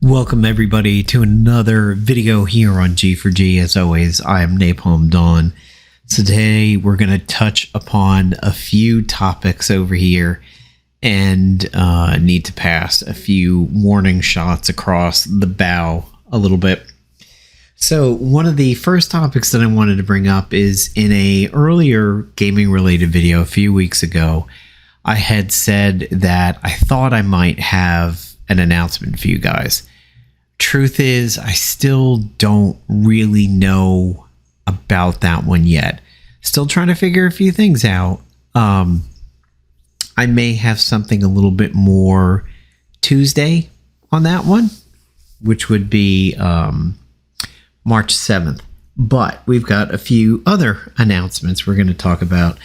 Welcome everybody to another video here on G4G. As always, I am Napalm Dawn. Today we're going to touch upon a few topics over here and need to pass a few warning shots across the bow a little bit. So one of the first topics that I wanted to bring up is in a earlier gaming related video a few weeks ago, I had said that I thought I might have an announcement for you guys. Truth is, I still don't really know about that one yet. Still trying to figure a few things out. I may have something a little bit more Tuesday on that one, which would be March 7th. But we've got a few other announcements we're going to talk about.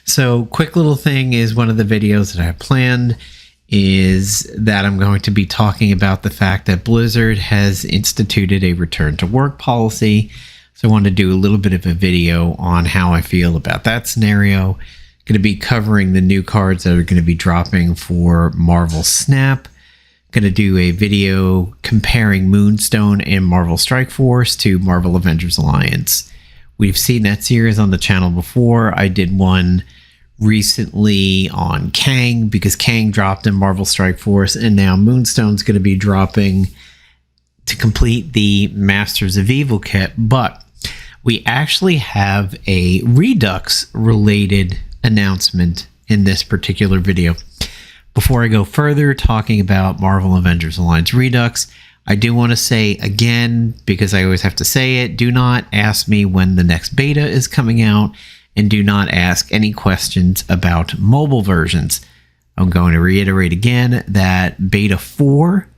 So, quick little thing is one of the videos that I planned is that I'm going to be talking about the fact that Blizzard has instituted a return to work policy. So I want to do a little bit of a video on how I feel about that scenario. Going to be covering the new cards that are going to be dropping for Marvel Snap. Going to do a video comparing Moonstone and Marvel Strike Force to Marvel Avengers Alliance. We've seen that series on the channel before. I did one recently on Kang because Kang dropped in Marvel Strike Force, and now Moonstone's going to be dropping to complete the Masters of Evil kit. But we actually have a Redux related announcement in this particular video. Before I go further talking about Marvel Avengers Alliance Redux, I do want to say again, because I always have to say it, do not ask me when the next beta is coming out, and do not ask any questions about mobile versions. I'm going to reiterate again that Beta 4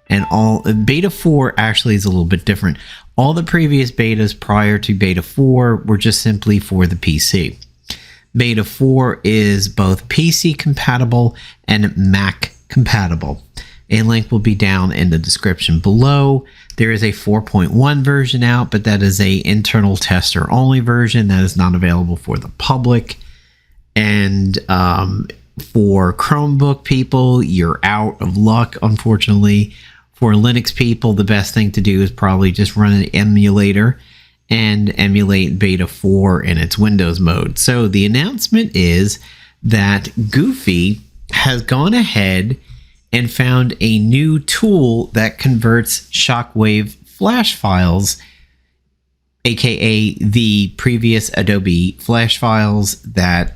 and Beta 4 actually is a little bit different. All the previous betas prior to Beta 4 were just simply for the PC. Beta 4 is both PC compatible and Mac compatible. A link will be down in the description below. There is a 4.1 version out, but that is a internal tester only version that is not available for the public. And for Chromebook people, you're out of luck, unfortunately. For Linux people, the best thing to do is probably just run an emulator and emulate Beta 4 in its Windows mode. So the announcement is that Goofy has gone ahead and found a new tool that converts Shockwave flash files, aka the previous Adobe flash files that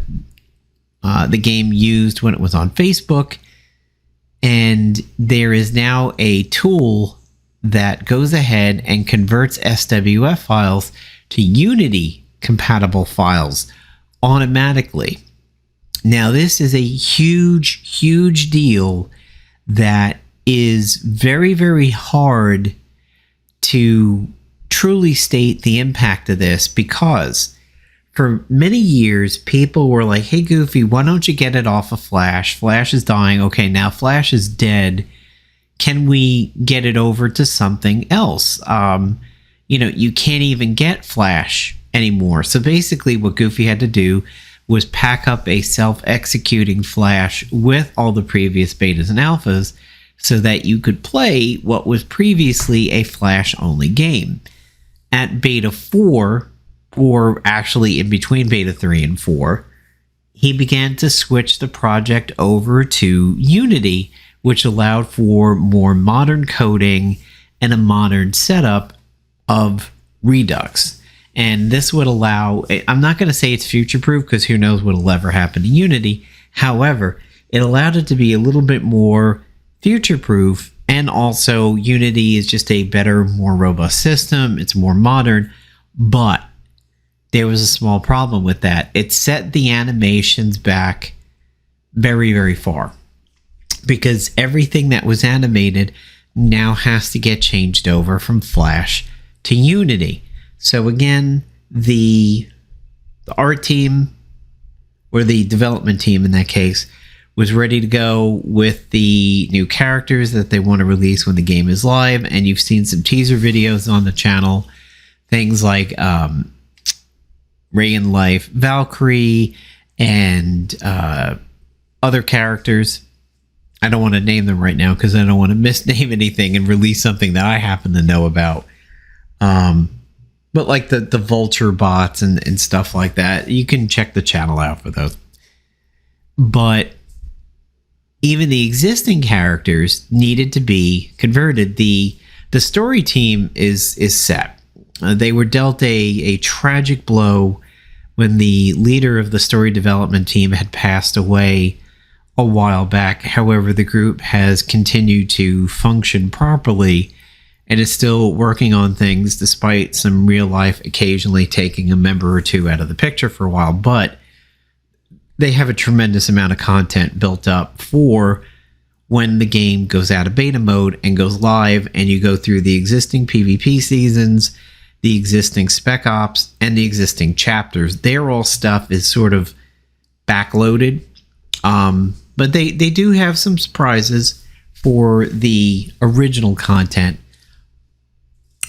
the game used when it was on Facebook. And there is now a tool that goes ahead and converts SWF files to Unity compatible files automatically. Now, this is a huge deal that is very, very hard to truly state the impact of this, because for many years people were like, hey Goofy, why don't you get it off of Flash? Flash is dying. Okay, now Flash is dead. Can we get it over to something else? You can't even get Flash anymore. So basically what Goofy had to do was pack up a self-executing Flash with all the previous betas and alphas so that you could play what was previously a Flash-only game. At Beta 4, or actually in between Beta 3 and 4, he began to switch the project over to Unity, which allowed for more modern coding and a modern setup of Redux. And this would allow, I'm not going to say it's future-proof because who knows what will ever happen to Unity. However, it allowed it to be a little bit more future-proof, and also Unity is just a better, more robust system. It's more modern, but there was a small problem with that. It set the animations back very, very far, because everything that was animated now has to get changed over from Flash to Unity. So again, the art team, or the development team in that case, was ready to go with the new characters that they want to release when the game is live. And you've seen some teaser videos on the channel. Things like Ray in Life, Valkyrie, and other characters. I don't want to name them right now because I don't want to misname anything and release something that I happen to know about. But like the vulture bots and stuff like that, you can check the channel out for those. But even the existing characters needed to be converted. The story team is set. They were dealt a tragic blow when the leader of the story development team had passed away a while back. However, the group has continued to function properly and is still working on things despite some real life occasionally taking a member or two out of the picture for a while. But they have a tremendous amount of content built up for when the game goes out of beta mode and goes live, and you go through the existing PvP seasons, the existing spec ops, and the existing chapters. Their all stuff is sort of backloaded. But they do have some surprises for the original content.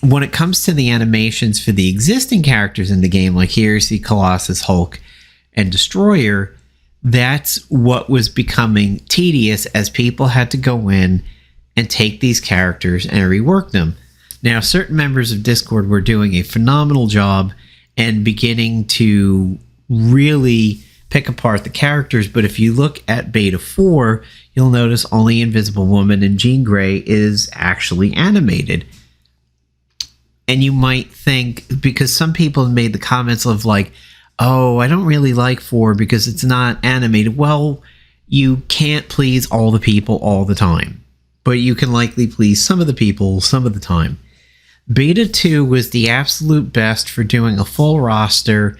When it comes to the animations for the existing characters in the game, like here you see Colossus, Hulk, and Destroyer, that's what was becoming tedious as people had to go in and take these characters and rework them. Now, certain members of Discord were doing a phenomenal job and beginning to really pick apart the characters, but if you look at Beta 4, you'll notice only Invisible Woman and Jean Grey is actually animated. And you might think, because some people have made the comments of like, oh, I don't really like 4 because it's not animated. Well, you can't please all the people all the time, but you can likely please some of the people some of the time. Beta 2 was the absolute best for doing a full roster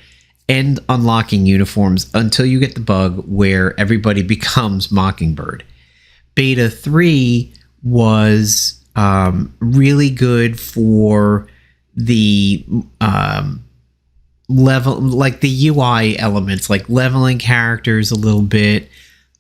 and unlocking uniforms until you get the bug where everybody becomes Mockingbird. Beta 3 was really good for the level, like the UI elements, like leveling characters a little bit,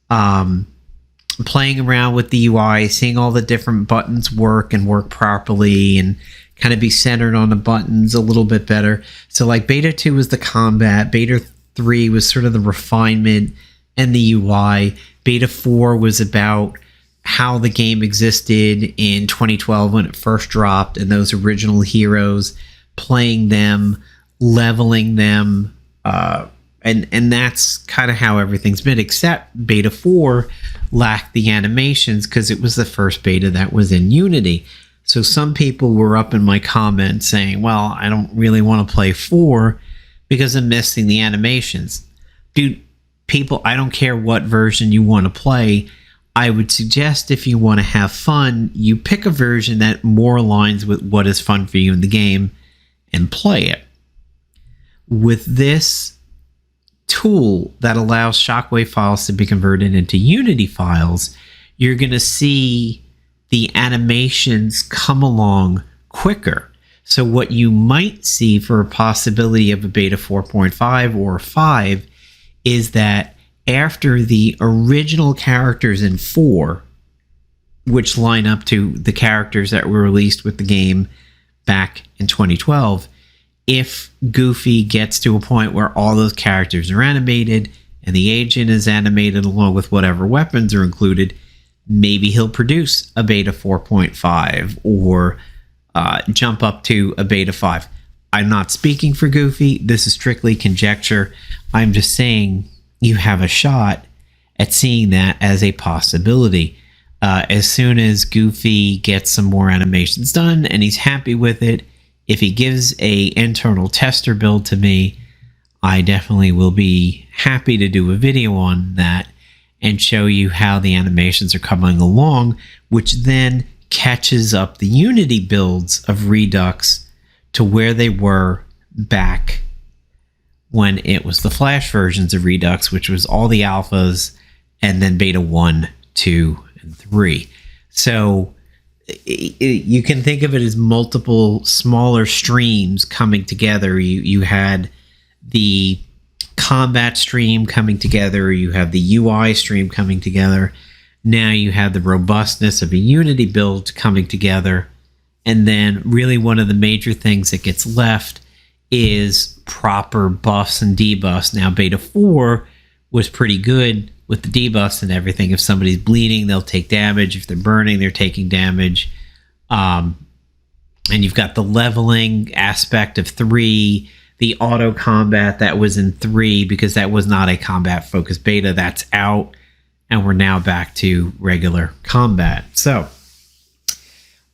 playing around with the UI, seeing all the different buttons work and work properly and kind of be centered on the buttons a little bit better. So like Beta 2 was the combat, Beta 3 was sort of the refinement and the UI, Beta 4 was about how the game existed in 2012 when it first dropped, and those original heroes, playing them, leveling them, and that's kind of how everything's been, except Beta 4 lacked the animations because it was the first beta that was in Unity. So some people were up in my comments saying, well, I don't really want to play 4 because I'm missing the animations. Dude, people, I don't care what version you want to play. I would suggest if you want to have fun, you pick a version that more aligns with what is fun for you in the game and play it. With this tool that allows Shockwave files to be converted into Unity files, you're going to see the animations come along quicker. So what you might see for a possibility of a beta 4.5 or 5 is that after the original characters in 4, which line up to the characters that were released with the game back in 2012, if Goofy gets to a point where all those characters are animated and the agent is animated along with whatever weapons are included, maybe he'll produce a beta 4.5 or jump up to a beta 5. I'm not speaking for Goofy. This is strictly conjecture. I'm just saying you have a shot at seeing that as a possibility. As soon as Goofy gets some more animations done and he's happy with it, if he gives a internal tester build to me, I definitely will be happy to do a video on that and show you how the animations are coming along, which then catches up the Unity builds of Redux to where they were back when it was the Flash versions of Redux, which was all the alphas and then beta 1, 2, and 3. So you can think of it as multiple smaller streams coming together. You had the combat stream coming together, you have the UI stream coming together, now you have the robustness of a Unity build coming together, and then really one of the major things that gets left is proper buffs and debuffs. Now beta 4 was pretty good with the debuffs and everything. If somebody's bleeding, they'll take damage. If they're burning, they're taking damage. And you've got the leveling aspect of 3, the auto combat that was in 3, because that was not a combat focused beta. That's out, and we're now back to regular combat. So,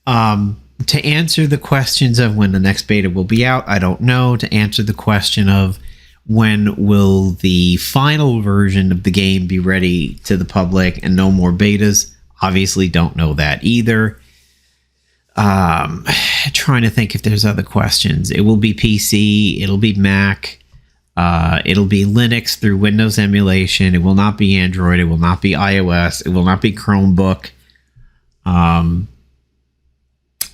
to answer the questions of when the next beta will be out, I don't know. To answer the question of when will the final version of the game be ready to the public and no more betas, obviously don't know that either. Trying to think if there's other questions. It will be PC, it'll be Mac, it'll be Linux through Windows emulation. It will not be Android, it will not be iOS, it will not be Chromebook.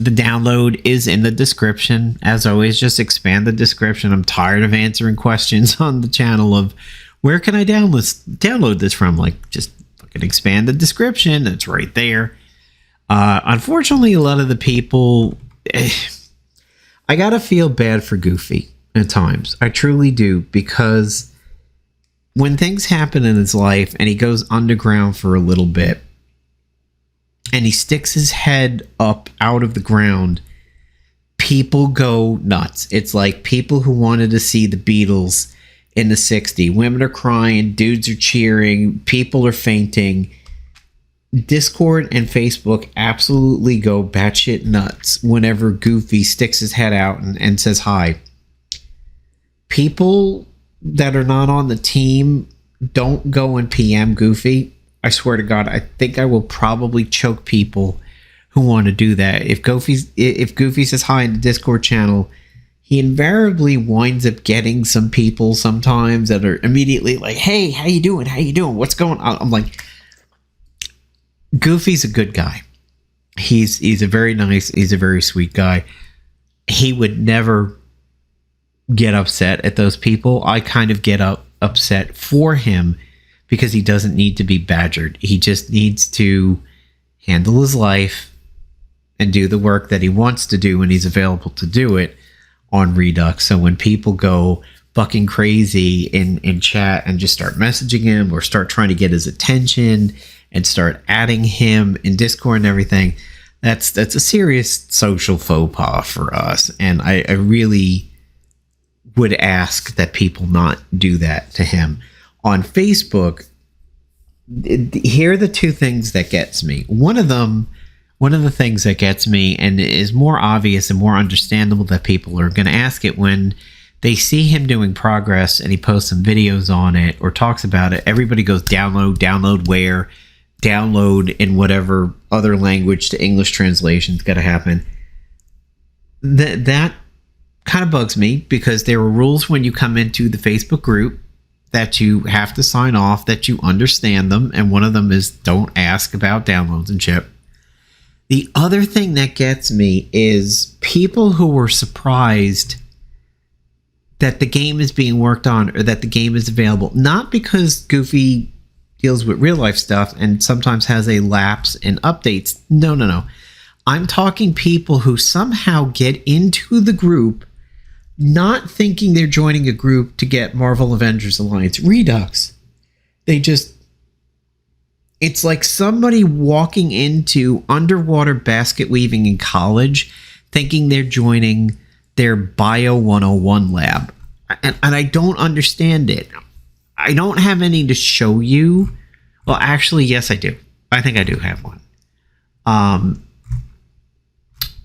The download is in the description. As always, just expand the description. I'm tired of answering questions on the channel of where can I download this from? Like, just fucking expand the description. It's right there. Unfortunately, a lot of the people, I gotta feel bad for Goofy at times. I truly do, because when things happen in his life and he goes underground for a little bit and he sticks his head up out of the ground, people go nuts. It's like people who wanted to see the Beatles in the 60s. Women are crying, dudes are cheering, people are fainting. Discord and Facebook absolutely go batshit nuts whenever Goofy sticks his head out and says hi. People that are not on the team don't go and PM Goofy. I swear to God, I think I will probably choke people who want to do that. If Goofy says hi in the Discord channel, he invariably winds up getting some people sometimes that are immediately like, "Hey, how you doing? How you doing? What's going on?" I'm like, Goofy's a good guy. He's a very nice, he's a very sweet guy. He would never get upset at those people. I kind of get upset for him because he doesn't need to be badgered. He just needs to handle his life and do the work that he wants to do when he's available to do it on Redux. So when people go fucking crazy in chat and just start messaging him or start trying to get his attention and start adding him in Discord and everything, that's a serious social faux pas for us. And I really would ask that people not do that to him. On Facebook, here are the two things that gets me. One of the things that gets me, and is more obvious and more understandable that people are going to ask it when they see him doing progress and he posts some videos on it or talks about it, everybody goes download where, download in whatever other language to English translation's got to happen. That kind of bugs me, because there are rules when you come into the Facebook group that you have to sign off, that you understand them, and one of them is don't ask about downloads and shit. The other thing that gets me is people who were surprised that the game is being worked on or that the game is available, not because Goofy deals with real life stuff and sometimes has a lapse in updates. No. I'm talking people who somehow get into the group not thinking they're joining a group to get Marvel Avengers Alliance Redux. It's like somebody walking into underwater basket weaving in college thinking they're joining their Bio 101 lab. And I don't understand it. I don't have any to show you. Well, actually, yes, I do. I think I do have one.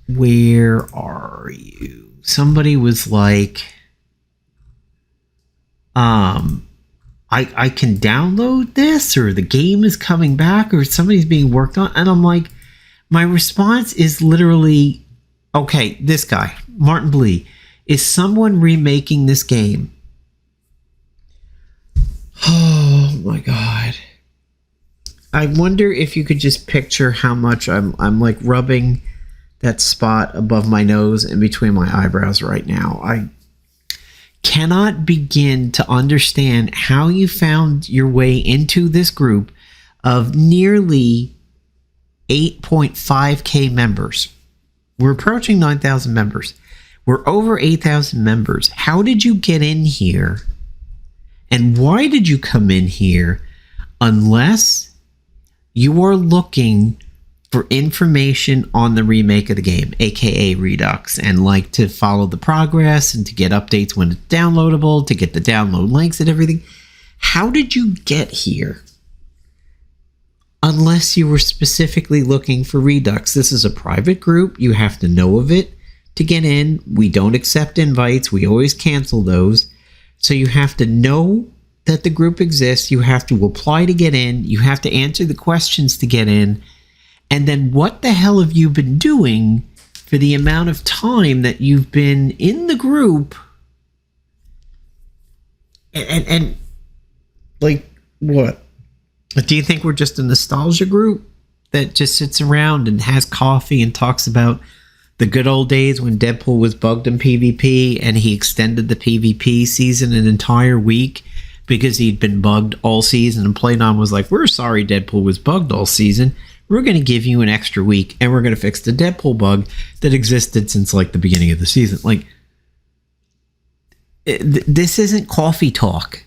Where are you? Somebody was like, I can download this, or the game is coming back, or somebody's being worked on. And I'm like, my response is literally, okay, this guy, Martin Blee, is someone remaking this game? Oh my God. I wonder if you could just picture how much I'm like rubbing that spot above my nose and between my eyebrows right now. I cannot begin to understand how you found your way into this group of nearly 8.5k members. We're approaching 9,000 members. We're over 8,000 members. How did you get in here? And why did you come in here? unless you are looking for information on the remake of the game, aka Redux, and like to follow the progress and to get updates when it's downloadable, to get the download links and everything. How did you get here? Unless you were specifically looking for Redux. This is a private group. You have to know of it to get in. We don't accept invites. We always cancel those. So you have to know that the group exists. You have to apply to get in. You have to answer the questions to get in. And then what the hell have you been doing for the amount of time that you've been in the group? And like, what? Do you think we're just a nostalgia group that just sits around and has coffee and talks about the good old days when Deadpool was bugged in PvP and he extended the PvP season an entire week because he'd been bugged all season, and Playdom was like, we're sorry Deadpool was bugged all season. We're going to give you an extra week and we're going to fix the Deadpool bug that existed since like the beginning of the season. Like, this isn't coffee talk.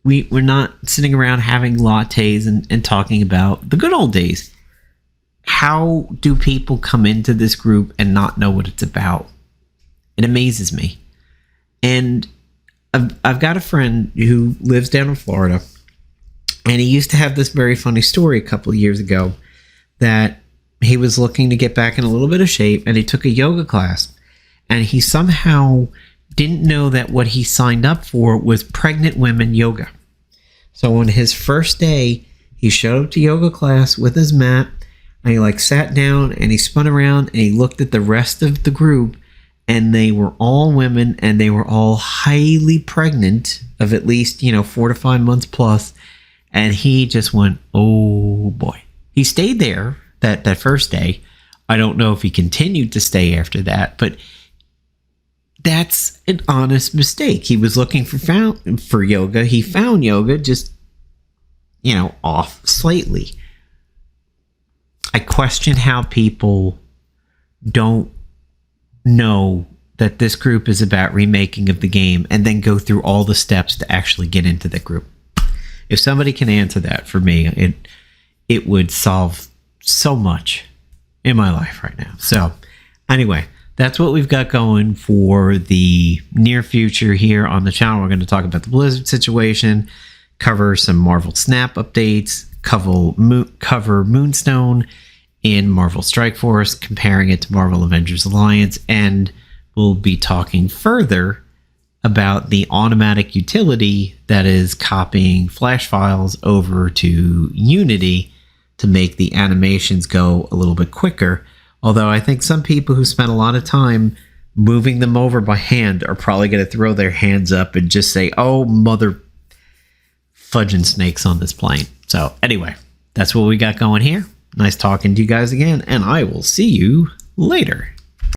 We're not sitting around having lattes and talking about the good old days. How do people come into this group and not know what it's about? It amazes me. And I've got a friend who lives down in Florida, and he used to have this very funny story a couple of years ago that he was looking to get back in a little bit of shape, and he took a yoga class, and he somehow didn't know that what he signed up for was pregnant women yoga. So on his first day, he showed up to yoga class with his mat, and he like sat down and he spun around and he looked at the rest of the group, and they were all women and they were all highly pregnant of at least, 4 to 5 months plus. And he just went, oh boy. He stayed there that first day. I don't know if he continued to stay after that, but that's an honest mistake. He was looking for yoga. He found yoga, just, off slightly. I question how people don't know that this group is about remaking of the game and then go through all the steps to actually get into the group. If somebody can answer that for me, it would solve so much in my life right now. So anyway, that's what we've got going for the near future here on the channel. We're going to talk about the Blizzard situation, cover some Marvel Snap updates, cover Moonstone in Marvel Strike Force, comparing it to Marvel Avengers Alliance, and we'll be talking further about the automatic utility that is copying Flash files over to Unity to make the animations go a little bit quicker. Although I think some people who spend a lot of time moving them over by hand are probably going to throw their hands up and just say, oh, mother fudging snakes on this plane. So anyway, that's what we got going here. Nice talking to you guys again, and I will see you later.